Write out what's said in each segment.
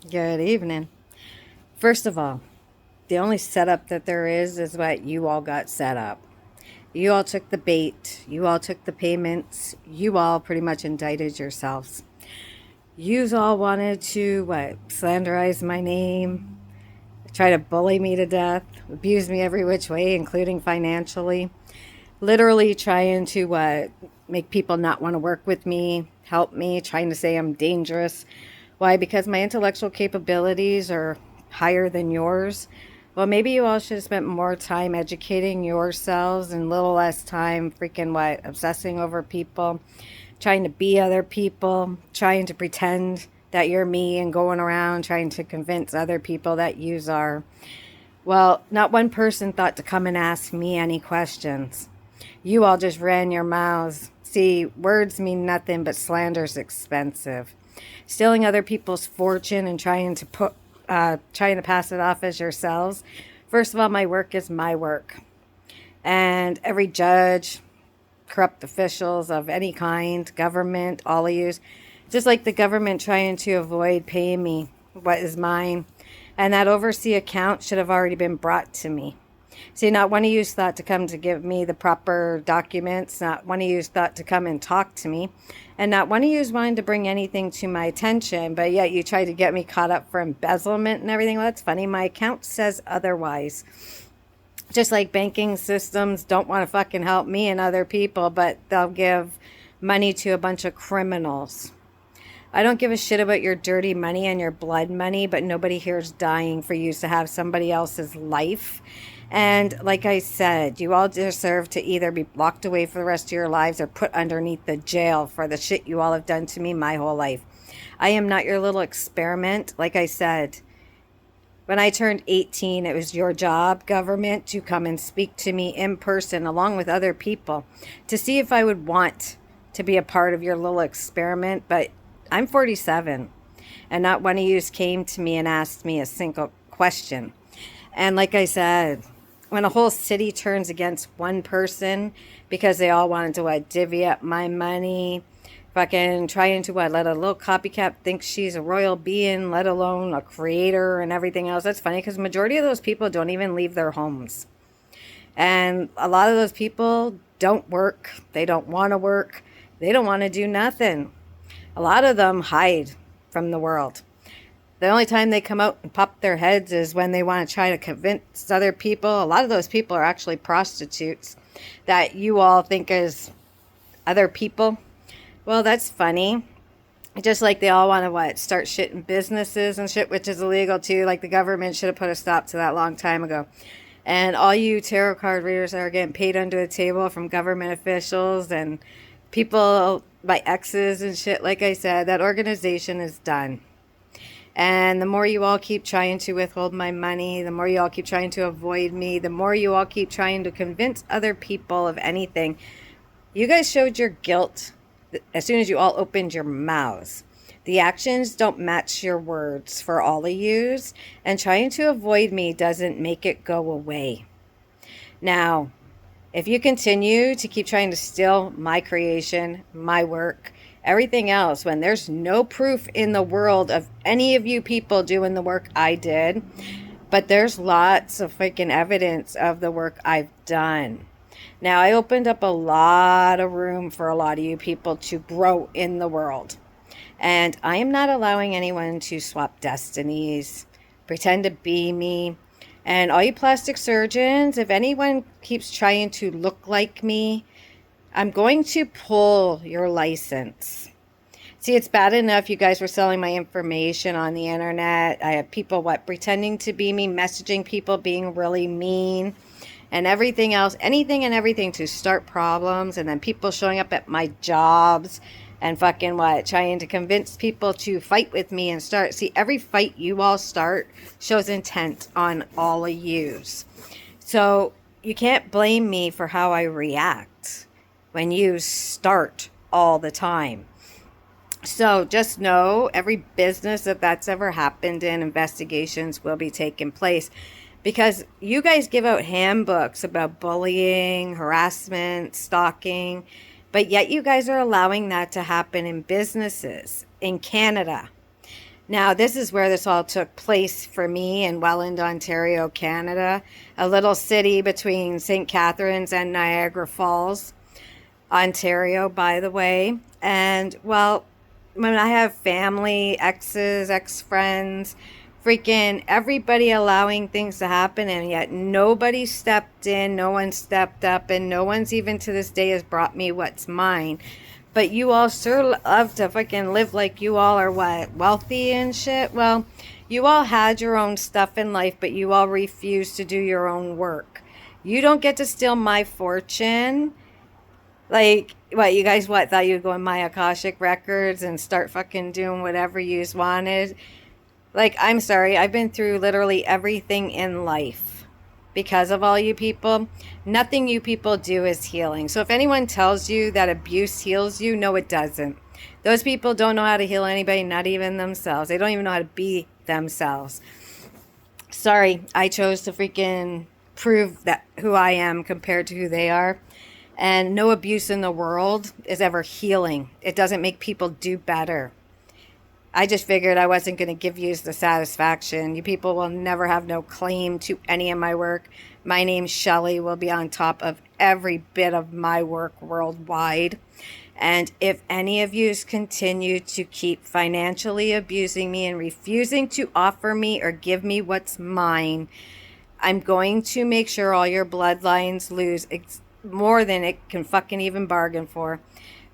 Good evening. First of all, the only setup that there is what you all got set up. You all took the bait. You all took the payments. You all pretty much indicted yourselves. You all wanted to, slanderize my name, try to bully me to death, abuse me every which way, including financially. Literally trying to, make people not want to work with me, help me, trying to say I'm dangerous. Why? Because my intellectual capabilities are higher than yours. Well, maybe you all should have spent more time educating yourselves and a little less time obsessing over people, trying to be other people, trying to pretend that you're me and going around trying to convince other people that yous are. Well, not one person thought to come and ask me any questions. You all just ran your mouths. See, words mean nothing, but slander's expensive. Stealing other people's fortune and trying to pass it off as yourselves. First of all, my work is my work, and every judge, corrupt officials of any kind, government, all of you, just like the government trying to avoid paying me what is mine, and that oversee account should have already been brought to me. See, not one of you thought to come to give me the proper documents. Not one of you thought to come and talk to me. And not one of you wanted to bring anything to my attention. But yet you tried to get me caught up for embezzlement and everything. Well, that's funny. My account says otherwise. Just like banking systems don't want to fucking help me and other people, but they'll give money to a bunch of criminals. I don't give a shit about your dirty money and your blood money, but nobody here is dying for you to have somebody else's life. And like I said, you all deserve to either be locked away for the rest of your lives or put underneath the jail for the shit you all have done to me my whole life. I am not your little experiment. Like I said, when I turned 18, it was your job, government, to come and speak to me in person along with other people to see if I would want to be a part of your little experiment. But I'm 47, and not one of you came to me and asked me a single question. And like I said, when a whole city turns against one person because they all wanted to divvy up my money, fucking trying to let a little copycat think she's a royal being, let alone a creator and everything else. That's funny because majority of those people don't even leave their homes. And a lot of those people don't work. They don't want to work. They don't want to do nothing. A lot of them hide from the world. The only time they come out and pop their heads is when they want to try to convince other people. A lot of those people are actually prostitutes that you all think is other people. Well, that's funny. Just like they all want to start shitting businesses and shit, which is illegal too. Like the government should have put a stop to that long time ago. And all you tarot card readers that are getting paid under the table from government officials and people by exes and shit, like I said, that organization is done. And the more you all keep trying to withhold my money, the more you all keep trying to avoid me, the more you all keep trying to convince other people of anything. You guys showed your guilt as soon as you all opened your mouths. The actions don't match your words for all of yous, and trying to avoid me doesn't make it go away. Now, if you continue to keep trying to steal my creation, my work, everything else, when there's no proof in the world of any of you people doing the work I did, but there's lots of freaking evidence of the work I've done. Now, I opened up a lot of room for a lot of you people to grow in the world. And I am not allowing anyone to swap destinies, pretend to be me. And all you plastic surgeons, if anyone keeps trying to look like me, I'm going to pull your license. See, it's bad enough you guys were selling my information on the internet. I have people, pretending to be me, messaging people, being really mean, and everything else, anything and everything to start problems, and then people showing up at my jobs and trying to convince people to fight with me and start. See, every fight you all start shows intent on all of yous. So you can't blame me for how I react when you start all the time. So just know every business that's ever happened in, investigations will be taking place, because you guys give out handbooks about bullying, harassment, stalking, but yet you guys are allowing that to happen in businesses in Canada. Now, this is where this all took place for me in Welland, Ontario, Canada, a little city between St. Catharines and Niagara Falls, Ontario, by the way. And, well, when I have family, exes, ex-friends, freaking everybody allowing things to happen, and yet nobody stepped in, no one stepped up, and no one's even to this day has brought me what's mine. But you all sure love to fucking live like you all are what, wealthy and shit. Well, you all had your own stuff in life, but you all refuse to do your own work. You don't get to steal my fortune. Like, what, you guys, what, thought you'd go in my Akashic records and start fucking doing whatever you wanted? Like, I'm sorry, I've been through literally everything in life because of all you people. Nothing you people do is healing. So if anyone tells you that abuse heals you, no, it doesn't. Those people don't know how to heal anybody, not even themselves. They don't even know how to be themselves. Sorry, I chose to freaking prove that who I am compared to who they are. And no abuse in the world is ever healing. It doesn't make people do better. I just figured I wasn't going to give you the satisfaction. You people will never have no claim to any of my work. My name, Shelley, will be on top of every bit of my work worldwide. And if any of you continue to keep financially abusing me and refusing to offer me or give me what's mine, I'm going to make sure all your bloodlines lose more than it can fucking even bargain for.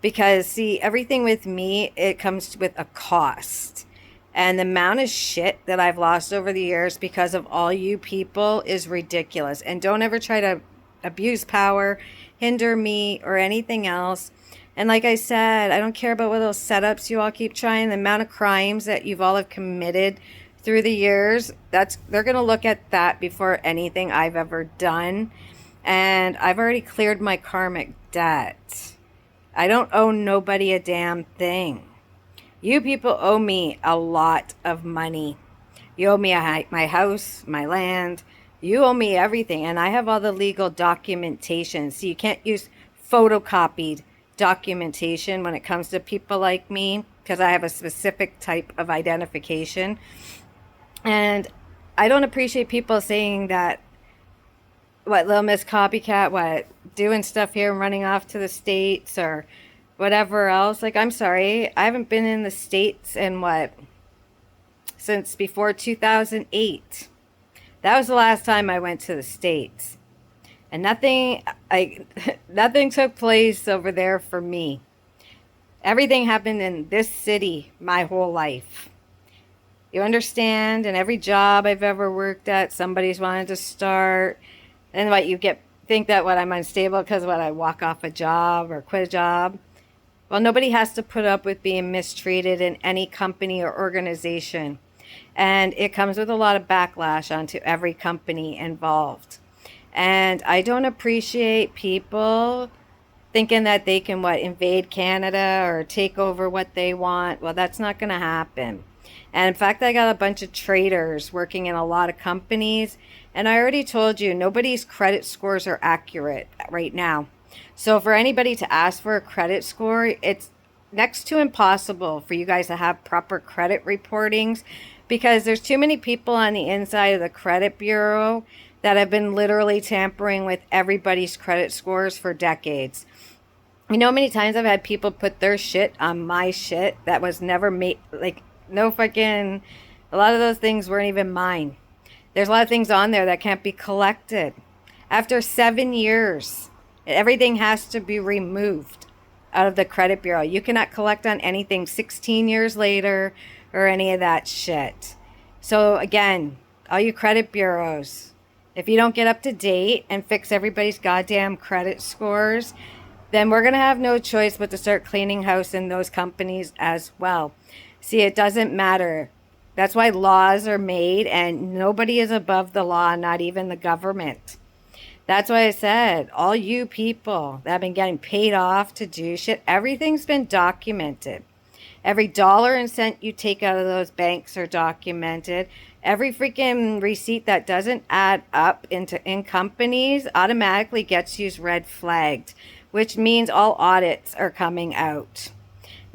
Because, see, everything with me, it comes with a cost. And the amount of shit that I've lost over the years because of all you people is ridiculous. And don't ever try to abuse power, hinder me, or anything else. And like I said, I don't care about what those setups you all keep trying. The amount of crimes that you've all have committed through the years, they're going to look at that before anything I've ever done. And I've already cleared my karmic debt. I don't owe nobody a damn thing. You people owe me a lot of money. You owe me my house, my land. You owe me everything. And I have all the legal documentation. So you can't use photocopied documentation when it comes to people like me, because I have a specific type of identification. And I don't appreciate people saying that, what, Little Miss Copycat, what, doing stuff here and running off to the States or whatever else. Like, I'm sorry, I haven't been in the States in since before 2008. That was the last time I went to the States. And nothing took place over there for me. Everything happened in this city my whole life. You understand? And every job I've ever worked at, somebody's wanted to start. And what, you think that I'm unstable because I walk off a job or quit a job? Well, nobody has to put up with being mistreated in any company or organization. And it comes with a lot of backlash onto every company involved. And I don't appreciate people thinking that they can, invade Canada or take over what they want. Well, that's not going to happen. And in fact, I got a bunch of traders working in a lot of companies. And I already told you, nobody's credit scores are accurate right now. So for anybody to ask for a credit score, it's next to impossible for you guys to have proper credit reportings, because there's too many people on the inside of the credit bureau that have been literally tampering with everybody's credit scores for decades. You know how many times I've had people put their shit on my shit that was never made, no fucking, a lot of those things weren't even mine. There's a lot of things on there that can't be collected. After 7 years, everything has to be removed out of the credit bureau. You cannot collect on anything 16 years later or any of that shit. So again, all you credit bureaus, if you don't get up to date and fix everybody's goddamn credit scores, then we're going to have no choice but to start cleaning house in those companies as well. See, it doesn't matter. That's why laws are made, and nobody is above the law, not even the government. That's why I said, all you people that have been getting paid off to do shit, everything's been documented. Every dollar and cent you take out of those banks are documented. Every freaking receipt that doesn't add up in companies automatically gets you red flagged, which means all audits are coming out.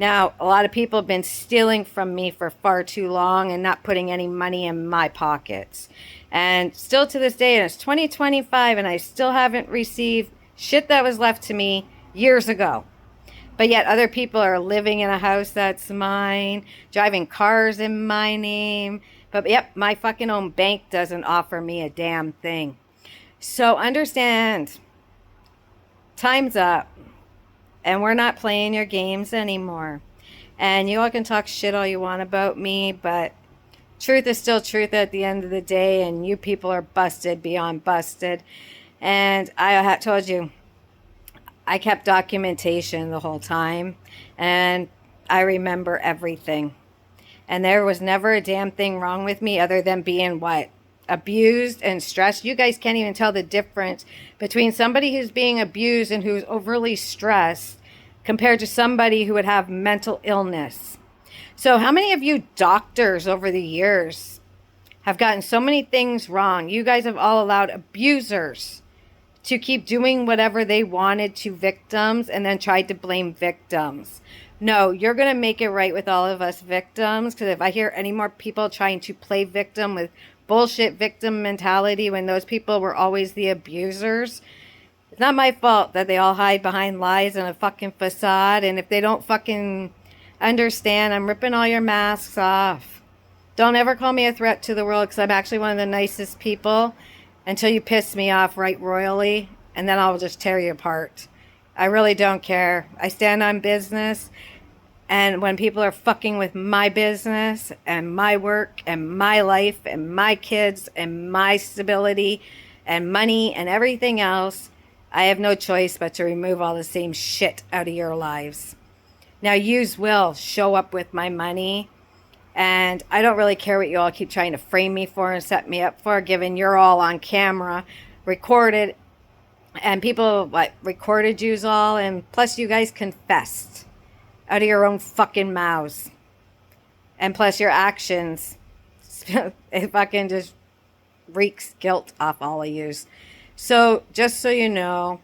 Now, a lot of people have been stealing from me for far too long and not putting any money in my pockets. And still to this day, and it's 2025, and I still haven't received shit that was left to me years ago. But yet other people are living in a house that's mine, driving cars in my name. But yep, my fucking own bank doesn't offer me a damn thing. So understand, time's up. And we're not playing your games anymore. And you all can talk shit all you want about me, but truth is still truth at the end of the day. And you people are busted beyond busted. And I told you, I kept documentation the whole time, and I remember everything. And there was never a damn thing wrong with me other than being what? Abused and stressed. You guys can't even tell the difference between somebody who's being abused and who's overly stressed compared to somebody who would have mental illness. So how many of you doctors over the years have gotten so many things wrong? You guys have all allowed abusers to keep doing whatever they wanted to victims and then tried to blame victims. No, you're going to make it right with all of us victims, because if I hear any more people trying to play victim with bullshit victim mentality when those people were always the abusers, it's not my fault that they all hide behind lies and a fucking facade. And if they don't fucking understand, I'm ripping all your masks off. Don't ever call me a threat to the world, because I'm actually one of the nicest people. Until you piss me off right royally, and then I'll just tear you apart. I really don't care. I stand on business, and when people are fucking with my business and my work and my life and my kids and my stability and money and everything else, I have no choice but to remove all the same shit out of your lives. Now, yous will show up with my money. And I don't really care what you all keep trying to frame me for and set me up for, given you're all on camera, recorded, and people recorded yous all, and plus you guys confessed out of your own fucking mouths. And plus your actions, it fucking just reeks guilt off all of yous. So just so you know,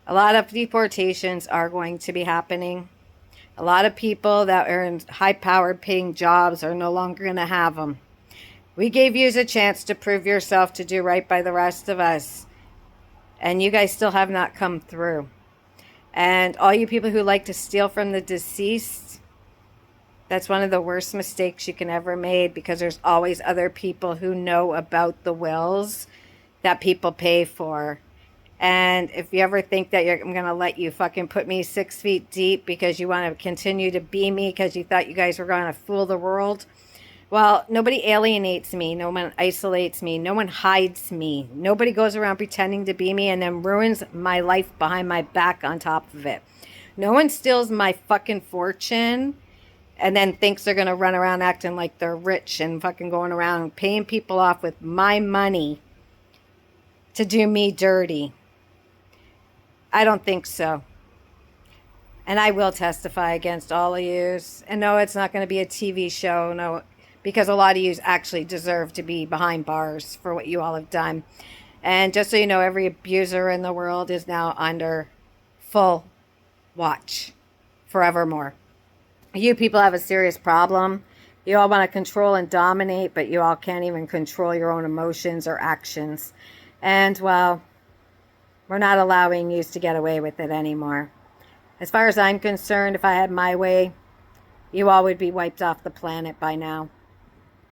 a lot of deportations are going to be happening. A lot of people that are in high-powered paying jobs are no longer going to have them. We gave you a chance to prove yourself to do right by the rest of us. And you guys still have not come through. And all you people who like to steal from the deceased, that's one of the worst mistakes you can ever make, because there's always other people who know about the wills that people pay for. And if you ever think that I'm going to let you fucking put me 6 feet deep because you want to continue to be me because you thought you guys were going to fool the world, well, nobody alienates me. No one isolates me. No one hides me. Nobody goes around pretending to be me and then ruins my life behind my back on top of it. No one steals my fucking fortune and then thinks they're going to run around acting like they're rich and fucking going around paying people off with my money to do me dirty. I don't think so. And I will testify against all of yous. And no, it's not going to be a TV show. No, because a lot of yous actually deserve to be behind bars for what you all have done. And just so you know, every abuser in the world is now under full watch forevermore. You people have a serious problem. You all want to control and dominate, but you all can't even control your own emotions or actions. And, well, we're not allowing you to get away with it anymore. As far as I'm concerned, if I had my way, you all would be wiped off the planet by now.